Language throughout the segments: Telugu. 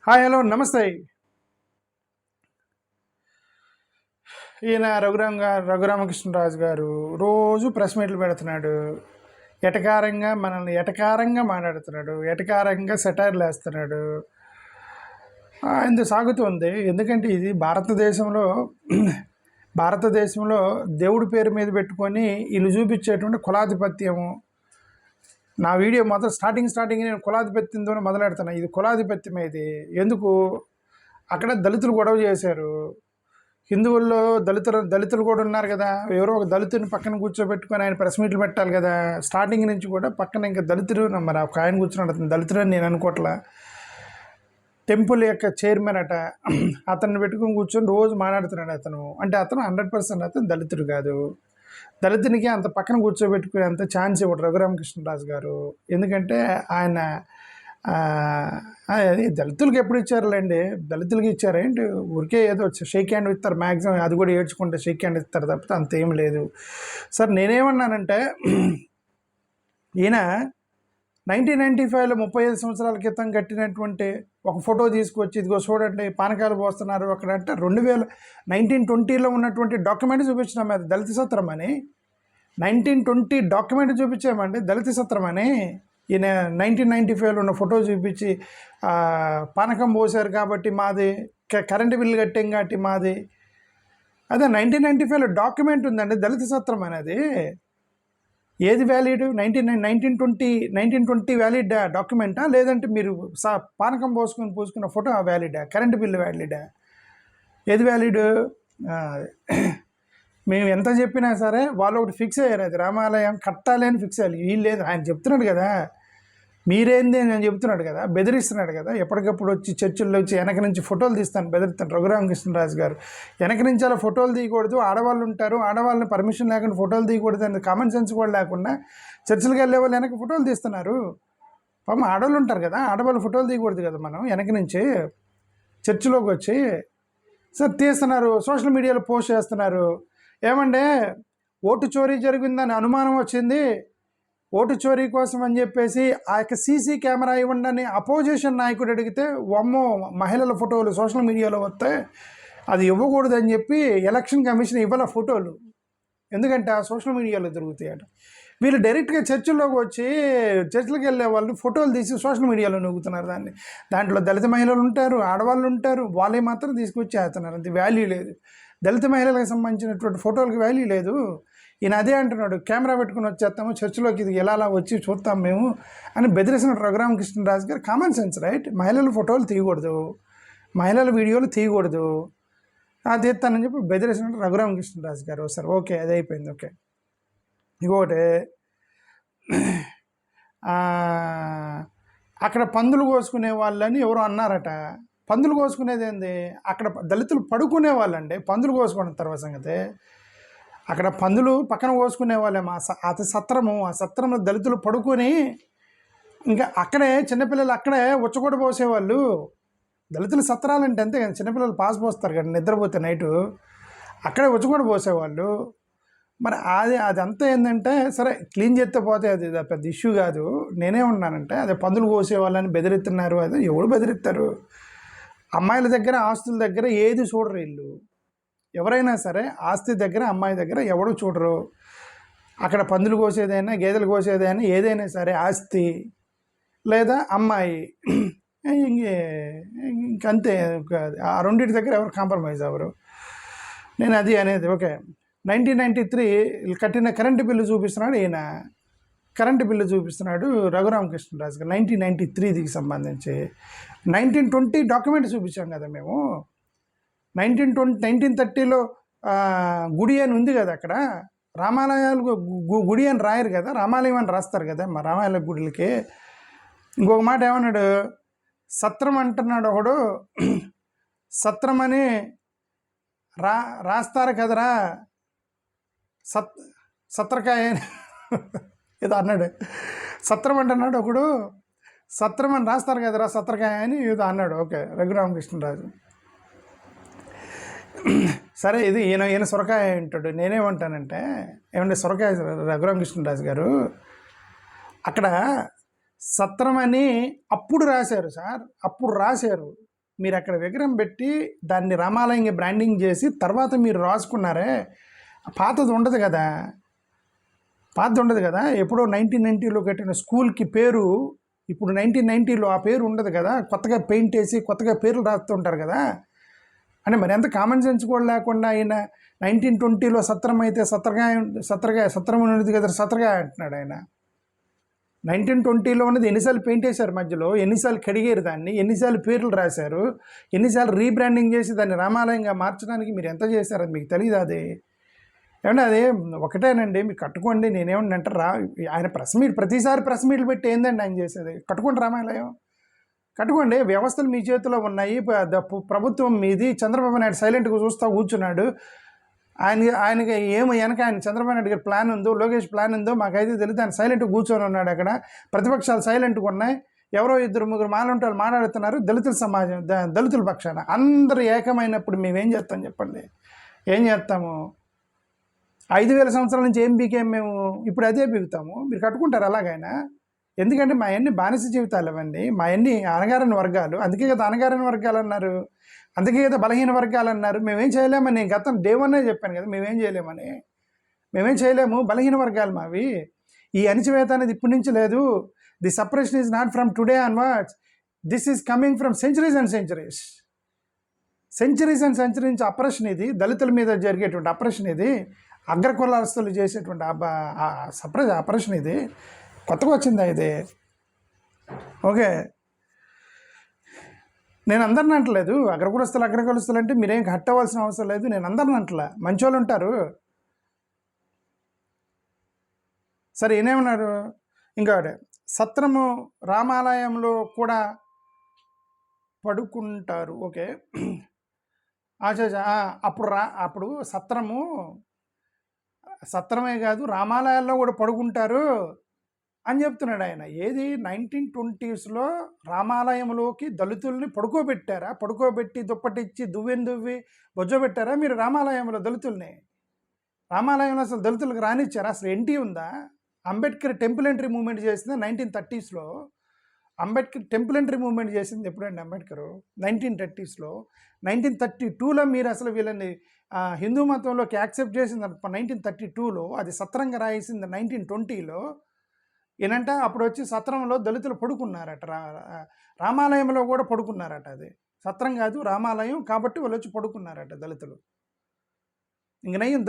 హాయ్ హలో నమస్తే. ఈయన రఘురామకృష్ణరాజు గారు రోజు ప్రెస్ మీట్లు పెడుతున్నాడు. మనల్ని ఎటకారంగా మాట్లాడుతున్నాడు, ఎటకారంగా సెటైర్లు వేస్తున్నాడు. ఇందుకు సాగుతుంది. ఎందుకంటే ఇది భారతదేశంలో దేవుడి పేరు మీద పెట్టుకొని వీళ్ళు చూపించేటువంటి కులాధిపత్యము. నా వీడియో మొదలు స్టార్టింగ్ నేను కులాధిపత్యంతోనే మొదలెడుతున్నా. ఇది కులాధిపత్యం. ఇది ఎందుకు? అక్కడ దళితులు గొడవ చేశారు. హిందువుల్లో దళితులు కూడా ఉన్నారు కదా. ఎవరో ఒక దళితుని పక్కన కూర్చోబెట్టుకొని ఆయన ప్రెస్ మీట్లు పెట్టాలి కదా. స్టార్టింగ్ నుంచి కూడా పక్కన ఇంకా దళితులు, మరి ఒక ఆయన కూర్చున్నాడు. దళితుడు అని నేను అనుకోవట్లా. టెంపుల్ యొక్క చైర్మన్ అట, అతన్ని పెట్టుకుని కూర్చొని రోజు మాట్లాడుతున్నాడు. అతను 100% అతను దళితుడు కాదు. దళితునికి అంత పక్కన కూర్చోబెట్టుకునే అంత ఛాన్స్ ఇవ్వడు రఘురామకృష్ణరాజు గారు. ఎందుకంటే ఆయన దళితులకి ఎప్పుడు ఇచ్చారులేండి, దళితులకి ఇచ్చారేంటి? ఊరికే ఏదో షేక్ హ్యాండ్ ఇస్తారు మ్యాక్సిమం, అది కూడా ఏడ్చుకుంటే షేక్ హ్యాండ్ ఇస్తారు తప్పితే అంతేం లేదు. సార్ నేనేమన్నానంటే, ఈయన 1995లో 35 సంవత్సరాల క్రితం కట్టినటువంటి ఒక ఫోటో తీసుకొచ్చి ఇదిగో చూడండి పానకాలు పోస్తున్నారు అక్కడ అంటే 1920లో ఉన్నటువంటి డాక్యుమెంట్ చూపించినాం. అది దళిత సత్రం అని 1920 డాక్యుమెంట్ చూపించామండి, దళిత సత్రం అని. ఈయన 1995లో ఉన్న ఫోటో చూపించి పానకం పోసారు కాబట్టి మాది, కరెంటు బిల్లు కట్టాం కాబట్టి మాది. అదే 1995లో డాక్యుమెంట్ ఉందండి, దళిత సత్రం అనేది. ఏది వ్యాలిడ్? 1920 వ్యాలిడ్ డాక్యుమెంటా, లేదంటే మీరు పానకం పూసుకున్న ఫోటో వ్యాలిడా, కరెంటు బిల్లు వ్యాలిడా? ఏది వ్యాలిడ్? మేము ఎంత చెప్పినా సరే వాళ్ళు ఒకటి ఫిక్స్ అయ్యారు, అది రామాలయం కట్టాలి అని ఫిక్స్ అయ్యాలి. వీళ్ళు లేదు, ఆయన చెప్తున్నాడు కదా, మీరేంది అని చెప్తున్నాడు కదా, బెదిరిస్తున్నాడు కదా. ఎప్పటికప్పుడు వచ్చి చర్చిల్లో వచ్చి వెనక నుంచి ఫోటోలు తీస్తాను బెదిరిస్తాను రఘురామకృష్ణరాజు గారు. వెనక నుంచి అలా ఫోటోలు తీయకూడదు, ఆడవాళ్ళు ఉంటారు, ఆడవాళ్ళని పర్మిషన్ లేకుండా ఫోటోలు తీయకూడదు అని కామన్ సెన్స్ కూడా లేకుండా చర్చిలకు వెళ్ళే వాళ్ళు వెనక ఫోటోలు తీస్తున్నారు. పాపం ఆడవాళ్ళు ఉంటారు కదా, ఆడవాళ్ళు ఫోటోలు తీయకూడదు కదా మనం వెనక నుంచి చర్చిలోకి వచ్చి. సార్ తీస్తున్నారు, సోషల్ మీడియాలో పోస్ట్ చేస్తున్నారు. ఏమంటే ఓటు చోరీ జరిగిందని అనుమానం వచ్చింది, ఓటు చోరీ కోసం అని చెప్పేసి ఆ యొక్క సీసీ కెమెరా ఇవ్వండి అని అపోజిషన్ నాయకుడు అడిగితే, వమ్మో మహిళల ఫోటోలు సోషల్ మీడియాలో వస్తే అది ఇవ్వకూడదని చెప్పి ఎలక్షన్ కమిషన్ ఇవ్వాల ఫోటోలు. ఎందుకంటే ఆ సోషల్ మీడియాలో దొరుకుతాయట. వీళ్ళు డైరెక్ట్గా చర్చిల్లోకి వచ్చి చర్చిలకు వెళ్ళే వాళ్ళు ఫోటోలు తీసి సోషల్ మీడియాలో నొక్కుతున్నారు. దాంట్లో దళిత మహిళలు ఉంటారు, ఆడవాళ్ళు ఉంటారు, వాళ్ళే మాత్రం తీసుకొచ్చి వేస్తున్నారు. అంతే, వాల్యూ లేదు. దళిత మహిళలకు సంబంధించినటువంటి ఫోటోలకు వాల్యూ లేదు. ఈయన అదే అంటున్నాడు, కెమెరా పెట్టుకుని వచ్చేస్తాము చర్చిలోకి, ఇది ఎలా వచ్చి చూస్తాం మేము అని బెదిరిసిన రఘురామకృష్ణరాజు గారు. Common sense right. మహిళల ఫోటోలు తీయకూడదు, మహిళల వీడియోలు తీయకూడదు, అది తీస్తానని చెప్పి బెదిరిసిన రఘురామకృష్ణరాజు గారు. సరే ఓకే, అది అయిపోయింది. ఓకే, ఇంకొకటి, అక్కడ పందులు కోసుకునే వాళ్ళని ఎవరో అన్నారట. పందులు కోసుకునేది ఏంది? అక్కడ దళితులు పడుకునే వాళ్ళండి, పందులు కోసుకున్న తర్వాత సంగతి. అక్కడ పందులు పక్కన కోసుకునే వాళ్ళే అది సత్రము. ఆ సత్రంలో దళితులు పడుకొని ఇంకా అక్కడే చిన్నపిల్లలు అక్కడే ఉచ్చగొడ పోసేవాళ్ళు. దళితులు సత్రాలంటే అంతే కదా, చిన్నపిల్లలు పాస్ పోస్తారు కదా నిద్రపోతే నైటు, అక్కడే ఉచ్చగొడ పోసేవాళ్ళు. మరి అదంతా ఏంటంటే, సరే క్లీన్ చేస్తే పోతే అది పెద్ద ఇష్యూ కాదు. నేనే ఉన్నానంటే అదే పందులు కోసేవాళ్ళని బెదిరిస్తున్నారు. అది ఎవరు బెదిరిస్తారు? అమ్మాయిల దగ్గర, ఆస్తుల దగ్గర ఏది చూడరు వీళ్ళు. ఎవరైనా సరే ఆస్తి దగ్గర, అమ్మాయి దగ్గర ఎవడు చూడరు. అక్కడ పందులు కోసేదైనా, గేదెలు కోసేదైనా, ఏదైనా సరే ఆస్తి లేదా అమ్మాయి, ఇంకంతే. ఆ రెండింటి దగ్గర ఎవరు కాంప్రమైజ్ అవ్వరు. నేను అది అనేది. ఓకే, 1993 కట్టిన కరెంటు బిల్లు చూపిస్తున్నాడు ఈయన. కరెంటు బిల్లు చూపిస్తున్నాడు రఘురామకృష్ణరాజు గారు 1993కి సంబంధించి. 1920 డాక్యుమెంట్ చూపించాం కదా మేము. 1930లో గుడి అని ఉంది కదా, అక్కడ రామాలయాలు గుడి అని రాయరు కదా, రామాలయం అని రాస్తారు కదా మా రామాలయ గుడిలకి. ఇంకొక మాట ఏమన్నాడు, సత్రం అంటున్నాడు ఒకడు, సత్రం అని రాస్తారు కదరా, సత్రకాయ ఏదో అన్నాడు. సత్రం అంటున్నాడు ఒకడు, సత్రం అని రాస్తారు కదరా సత్రకాయ అని ఏదో అన్నాడు. ఓకే, రఘురామకృష్ణరాజు. సరే, ఇది ఈయన సొరకాయ అంటాడు. నేనేమంటానంటే, ఏమంటే సొరకాయ రఘురామకృష్ణరాజు గారు, అక్కడ సత్రం అని అప్పుడు రాశారు సార్, అప్పుడు రాశారు. మీరు అక్కడ విగ్రహం పెట్టి దాన్ని రామాలయంగా బ్రాండింగ్ చేసి తర్వాత మీరు రాసుకున్నారే, పాతది ఉండదు కదా, ఎప్పుడో 1990లో కట్టిన స్కూల్కి పేరు ఇప్పుడు 1990లో ఆ పేరు ఉండదు కదా, కొత్తగా పెయింట్ వేసి కొత్తగా పేర్లు రాస్తుంటారు కదా. అంటే మరి ఎంత కామన్ సెన్స్ కూడా లేకుండా ఆయన 1920లో సత్రం అయితే సత్రం ఉన్నది కదా, సత్రగాయ అంటున్నాడు ఆయన. 1920లో ఉన్నది ఎన్నిసార్లు పెయింట్ వేశారు మధ్యలో, ఎన్నిసార్లు కడిగారు దాన్ని, ఎన్నిసార్లు పేర్లు రాశారు, ఎన్నిసార్లు రీబ్రాండింగ్ చేసి దాన్ని రామాలయంగా మార్చడానికి మీరు ఎంత చేశారు, అది మీకు తెలియదు. అది ఏమంటే అదే ఒకటేనండి, మీరు కట్టుకోండి. నేనేమన్నా అంటే ఆయన ప్రతిసారి ప్రెస్ మీట్లు పెట్టి ఏందండి ఆయన చేసేది? కట్టుకోండి రామాలయం, కట్టుకోండి. వ్యవస్థలు మీ చేతిలో ఉన్నాయి, ప్రభుత్వం మీది. చంద్రబాబు నాయుడు సైలెంట్గా చూస్తూ కూర్చున్నాడు. ఆయనకి ఏమో వెనక ఆయన చంద్రబాబు నాయుడు గారి ప్లాన్ ఉందో, లోకేష్ ప్లాన్ ఉందో మాకైతే తెలియదు. ఆయన సైలెంట్గా కూర్చొని ఉన్నాడు అక్కడ. ప్రతిపక్షాలు సైలెంట్గా ఉన్నాయి. ఎవరో 2-3 మాలంటారు మాట్లాడుతున్నారు దళితుల సమాజం, దళితుల పక్షాన. అందరూ ఏకమైనప్పుడు మేమేం చేస్తాం చెప్పండి? ఏం చేస్తాము? 5,000 సంవత్సరాల నుంచి ఏం బీకేం మేము, ఇప్పుడు అదే బీగుతాము. మీరు కట్టుకుంటారు అలాగైనా? ఎందుకంటే మా అన్ని బానిస జీవితాలు ఇవ్వండి, మా అన్ని అనగారని వర్గాలు. అందుకే కదా అనగారని వర్గాలు అన్నారు, అందుకే కదా బలహీన వర్గాలు అన్నారు. మేమేం చేయలేమని నేను గతం డే 1 చెప్పాను కదా, మేమేం చేయలేము. బలహీన వర్గాలు మావి. ఈ అణిచివేత అనేది ఇప్పటి నుంచి లేదు. The separation is not from today onwards, this is coming from centuries and centuries నుంచి అప్రెషన్ ఇది. దళితుల మీద జరిగేటువంటి అప్రెషన్ ఇది, అగ్రకులాస్తులు చేసేటువంటి అప్రెషన్ ఇది. కొత్తగా వచ్చిందా ఇది? ఓకే, నేను అందరిని అంటలేదు. అగ్రకులస్తులు అంటే మీరేం కట్టవలసిన అవసరం లేదు. నేను అందరిని అంటలే, మంచోళ్ళు ఉంటారు. సరే, ఏమన్నారు ఇంకోటి, సత్రము రామాలయంలో కూడా పడుకుంటారు. ఓకే, అప్పుడు సత్రమే కాదు రామాలయాల్లో కూడా పడుకుంటారు అని చెప్తున్నాడు ఆయన. ఏది 1920స్లో రామాలయంలోకి దళితుల్ని పడుకోబెట్టి దుప్పటిచ్చి దువ్వి బొజ్జోబెట్టారా మీరు రామాలయంలో దళితుల్ని? రామాలయంలో అసలు దళితులకు రానిచ్చారా? అసలు ఏంటి ఉందా? అంబేద్కర్ టెంపుల్ ఎంట్రీ మూవ్మెంట్ చేసింది 1930స్లో. అంబేద్కర్ టెంపుల్ ఎంట్రీ మూవ్మెంట్ చేసింది ఎప్పుడండి? అంబేద్కర్ 1930స్లో. 1932లో మీరు అసలు వీళ్ళని హిందూ మతంలోకి యాక్సెప్ట్ చేసింది 1932లో. అది సత్రంగా రాయించింది 1920లో. ఏనంట అప్పుడు వచ్చి సత్రంలో దళితులు పడుకున్నారట, రామాలయంలో కూడా పడుకున్నారట. అది సత్రం కాదు రామాలయం కాబట్టి వాళ్ళు వచ్చి పడుకున్నారట దళితులు. ఇంక నయ్యం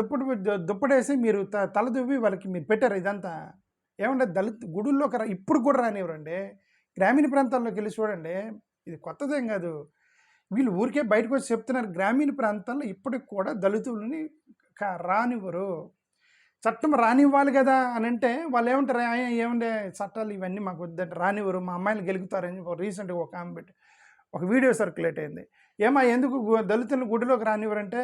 దుప్పటేసి మీరు తల దువ్వి వాళ్ళకి మీరు పెట్టారు. ఇదంతా ఏమంటే దళిత గుడుల్లోకి ఇప్పుడు కూడా రానివ్వరండి. గ్రామీణ ప్రాంతాల్లోకి వెళ్ళి చూడండి, ఇది కొత్తదేం కాదు. వీళ్ళు ఊరికే బయటకు వచ్చి చెప్తున్నారు. గ్రామీణ ప్రాంతాల్లో ఇప్పటికి కూడా దళితులని రానివ్వరు. చట్టం రానివ్వాలి కదా అని అంటే వాళ్ళు ఏమంటారు, ఏమంటే చట్టాలు ఇవన్నీ మాకు వద్దంటే రానివ్వరు, మా అమ్మాయిలు గెలుగుతారని రీసెంట్గా ఒక ఆమె పెట్టి ఒక వీడియో సర్క్యులేట్ అయింది. ఎందుకు దళితులను గుడిలోకి రానివ్వరంటే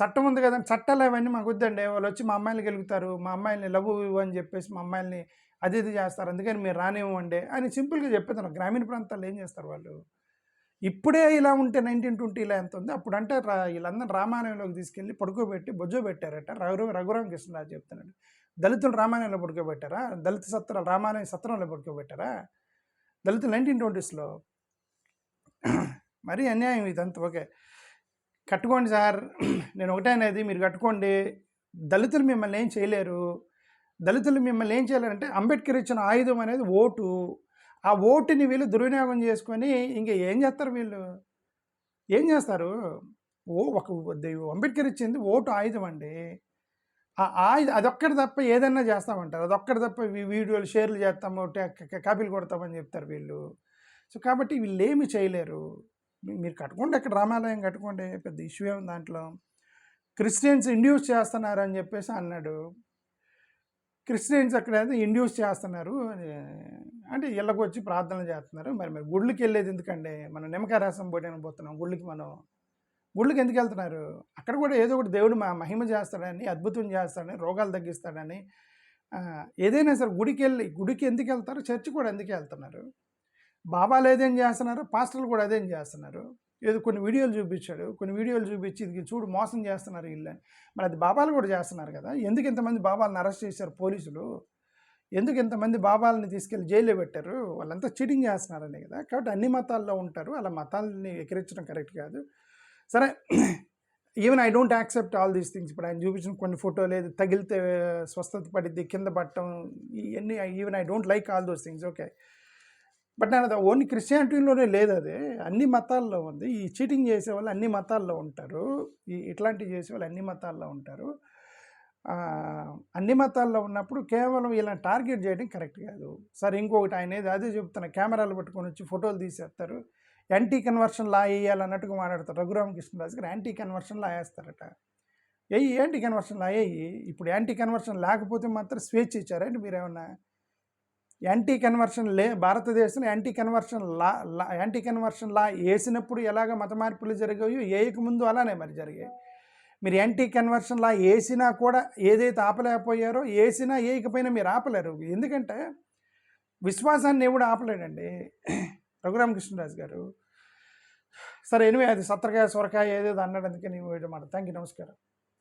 చట్టం ఉంది కదా, చట్టాలు అవన్నీ మాకు వద్దండి, వాళ్ళు వచ్చి మా అమ్మాయిలు గెలుగుతారు, మా అమ్మాయిల్ని లవ్ అని చెప్పేసి మా అమ్మాయిల్ని అది చేస్తారు, అందుకని మీరు రానివ్వండి అని సింపుల్గా చెప్పేదాను. గ్రామీణ ప్రాంతాల్లో ఏం చేస్తారు వాళ్ళు? ఇప్పుడే ఇలా ఉంటే 1920లో ఎంత ఉంది? అప్పుడు అంటే వీళ్ళందరూ రామాలయంలోకి తీసుకెళ్ళి పడుకోబెట్టి బొజ్జోబెట్టారట. రఘురామకృష్ణరాజు చెప్తున్నాడు. దళితులు రామాలయంలో పడుకోబెట్టారా? దళిత సత్రాలు రామాలయం సత్రంలో పడుకోబెట్టారా దళితులు 1920స్లో? మరీ అన్యాయం ఇదంతా. ఓకే, కట్టుకోండి సార్, నేను ఒకటే అనేది, మీరు కట్టుకోండి. దళితులు మిమ్మల్ని ఏం చేయలేరు. అంటే అంబేద్కర్ ఇచ్చిన ఆయుధం అనేది ఓటు. ఆ ఓటుని వీళ్ళు దుర్వినియోగం చేసుకొని ఇంకా ఏం చేస్తారు? వీళ్ళు ఏం చేస్తారు? అంబేద్కర్ ఇచ్చింది ఓటు ఆయుధం అండి. ఆ ఆయుధం అదొక్కటి తప్ప ఏదైనా చేస్తామంటారు. అదొక్కటి తప్ప వీడియోలు షేర్లు చేస్తాము, కాపీలు కొడతామని చెప్తారు వీళ్ళు. సో కాబట్టి వీళ్ళు ఏమి చేయలేరు. మీరు కట్టుకోండి, అక్కడ రామాలయం కట్టుకోండి, పెద్ద ఇష్యూ ఏముంది దాంట్లో. క్రిస్టియన్స్ ఇండ్యూస్ చేస్తున్నారు అని చెప్పేసి అన్నాడు. క్రిస్టియన్స్ అక్కడ ఇండ్యూస్ చేస్తున్నారు అంటే ఇళ్ళకు వచ్చి ప్రార్థనలు చేస్తున్నారు. మరి గుళ్ళకి వెళ్ళేది ఎందుకండి? మనం నిమ్మకాయ రసం పోయడానికి పోతున్నాం గుళ్ళకి ఎందుకు వెళ్తున్నారు? అక్కడ కూడా ఏదో ఒకటి దేవుడు మహిమ చేస్తాడని, అద్భుతం చేస్తాడని, రోగాలు తగ్గిస్తాడని, ఏదైనా సరే గుడికి ఎందుకు వెళ్తారు? చర్చి కూడా ఎందుకు వెళ్తున్నారు? బాబాలు ఏదేం చేస్తున్నారు, పాస్టర్లు కూడా అదేం చేస్తున్నారు. ఏదో కొన్ని వీడియోలు చూపించి ఇది చూడు మోసం చేస్తున్నారు వీళ్ళని. మరి అది బాబాలు కూడా చేస్తున్నారు కదా. ఎందుకు ఇంతమంది బాబాలను అరెస్ట్ చేశారు పోలీసులు? ఎందుకు ఇంతమంది బాబాలని తీసుకెళ్ళి జైల్లో పెట్టారు? వాళ్ళంతా చీటింగ్ చేస్తున్నారనే కదా! కాబట్టి అన్ని మతాల్లో ఉంటారు. అలా మతాలని ఎకిరించడం కరెక్ట్ కాదు. సరే even I don't accept all these things. ఇప్పుడు ఆయన చూపించిన కొన్ని ఫోటోలు ఏది తగిలితే స్వస్థత పడిద్ది, కింద పడటం, ఇయన్నీ even I don't like all those things. Okay. But నేను అది ఓన్లీ క్రిస్టియానిటీలోనే లేదు, అది అన్ని మతాల్లో ఉంది. ఈ చీటింగ్ చేసేవాళ్ళు అన్ని మతాల్లో ఉంటారు. ఇట్లాంటివి చేసేవాళ్ళు అన్ని మతాల్లో ఉంటారు. అన్ని మతాల్లో ఉన్నప్పుడు కేవలం ఇలా టార్గెట్ చేయడం కరెక్ట్ కాదు. సరే ఇంకొకటి ఆయన అదే చెప్తున్నా, కెమెరాలు పట్టుకొని వచ్చి ఫోటోలు తీసేస్తారు, యాంటీ కన్వర్షన్ లా వేయాలన్నట్టుగా మాట్లాడతారు. రఘురామకృష్ణరాజు గారు యాంటీ కన్వర్షన్ లా వేస్తారట. యాంటీ కన్వర్షన్ లా ఇప్పుడు యాంటీ కన్వర్షన్ లేకపోతే మాత్రం స్వేచ్ఛ ఇచ్చారంటే మీరేమన్నా? యాంటీ కన్వర్షన్ భారతదేశంలో యాంటీ కన్వర్షన్ లా వేసినప్పుడు ఎలాగ మత మార్పులు జరిగాయో వేయకముందు అలానే మరి జరిగాయి. మీరు యాంటీ కన్వర్షన్ లా వేసినా కూడా ఏదైతే ఆపలేకపోయారో, వేసినా వేయకపోయినా మీరు ఆపలేరు. ఎందుకంటే విశ్వాసాన్ని ఎవడు ఆపలేడండి రఘురామకృష్ణరాజు గారు. సరే ఎనివే, అది సత్రకాయ సొరకాయ ఏదేదో అన్నాడు, అందుకే నేను మాట. థ్యాంక్ యూ, నమస్కారం.